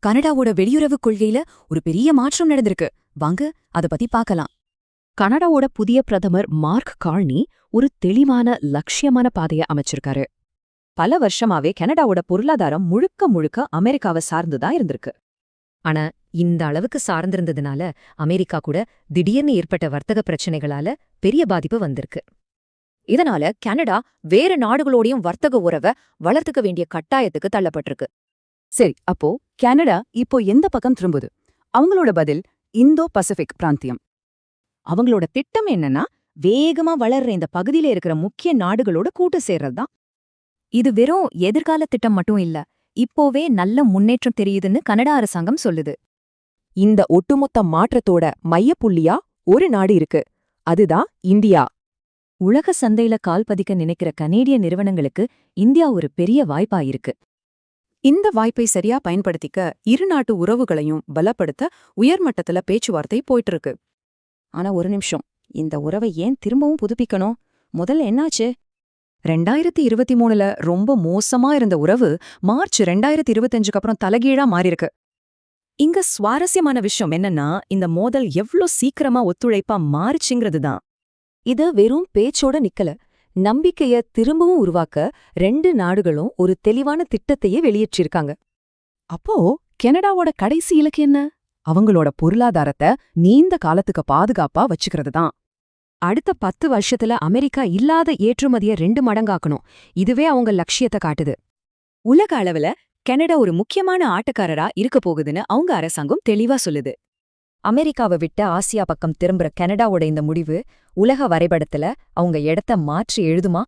கனடாவோட வெளியுறவுக் கொள்கையில ஒரு பெரிய மாற்றம் நடந்திருக்கு. வாங்க அத பத்தி பார்க்கலாம். கனடாவோட புதிய பிரதமர் மார்க் கார்னி ஒரு தெளிவான லட்சியமான பாதைய அமைச்சிருக்காரு. பல வருஷமாவே கனடாவோட பொருளாதாரம் முழுக்க முழுக்க அமெரிக்காவை சார்ந்துதான் இருந்திருக்கு. ஆனா இந்த அளவுக்கு சார்ந்திருந்ததுனால அமெரிக்கா கூட திடீர்னு ஏற்பட்ட வர்த்தக பிரச்சனைகளால பெரிய பாதிப்பு வந்திருக்கு. இதனால கனடா வேற நாடுகளோடையும் வர்த்தக உறவை வளர்த்துக்க வேண்டிய கட்டாயத்துக்கு தள்ளப்பட்டிருக்கு. சரி, அப்போ கனடா இப்போ எந்த பக்கம் திரும்புது? அவங்களோட பதில் இந்தோ பசிபிக் பிராந்தியம். அவங்களோட திட்டம் என்னன்னா, வேகமா வளர்ற இந்த பகுதியில இருக்கிற முக்கிய நாடுகளோட கூட்டு சேர்றதுதான். இது வெறும் எதிர்கால திட்டம் மட்டும் இல்ல, இப்போவே நல்ல முன்னேற்றம் தெரியுதுன்னு கனடா அரசாங்கம் சொல்லுது. இந்த ஒட்டுமொத்த மாற்றத்தோட மையப்புள்ளியா ஒரு நாடு இருக்கு, அதுதான் இந்தியா. உலக சந்தையில கால் பதிக்க நினைக்கிற கனேடிய நிறுவனங்களுக்கு இந்தியா ஒரு பெரிய வாய்ப்பா இருக்கு. இந்த வாய்ப்பை சரியா பயன்படுத்திக்க இரு நாட்டு உறவுகளையும் பலப்படுத்த உயர்மட்டத்துல பேச்சுவார்த்தை போயிட்டு இருக்கு. ஆனா ஒரு நிமிஷம், இந்த உறவை ஏன் திரும்பவும் புதுப்பிக்கணும்? முதல்ல என்னாச்சு? 2023ல ரொம்ப மோசமா இருந்த உறவு மார்ச் 2025க்கு அப்புறம் தலைகீழா மாறிருக்கு. இங்க சுவாரஸ்யமான விஷயம் என்னன்னா, இந்த மோதல் எவ்ளோ சீக்கிரமா ஒத்துழைப்பா மாறுச்சுங்கிறது தான். இது வெறும் பேச்சோட நிக்கல, நம்பிக்கைய திரும்பவும் உருவாக்க ரெண்டு நாடுகளும் ஒரு தெளிவான திட்டத்தையே வெளியிற்றிருக்காங்க. அப்போ கனடாவோட கடைசி இலக்கு என்ன? அவங்களோட பொருளாதாரத்தை நீண்ட காலத்துக்கு பாதுகாப்பா வச்சுக்கிறது தான். அடுத்த 10 வருஷத்துல அமெரிக்கா இல்லாத ஏற்றுமதிய 2 மடங்காக்கணும். இதுவே அவங்க லட்சியத்தை காட்டுது. உலக அளவுல கனடா ஒரு முக்கியமான ஆட்டக்காரரா இருக்க போகுதுன்னு அவங்க அரசாங்கம் தெளிவா சொல்லுது. அமெரிக்காவை விட்டு ஆசியா பக்கம் திரும்புற கனடாவோட இந்த முடிவு உலக வரைபடத்துல அவங்க இடத்த மாற்றி எழுதுமா?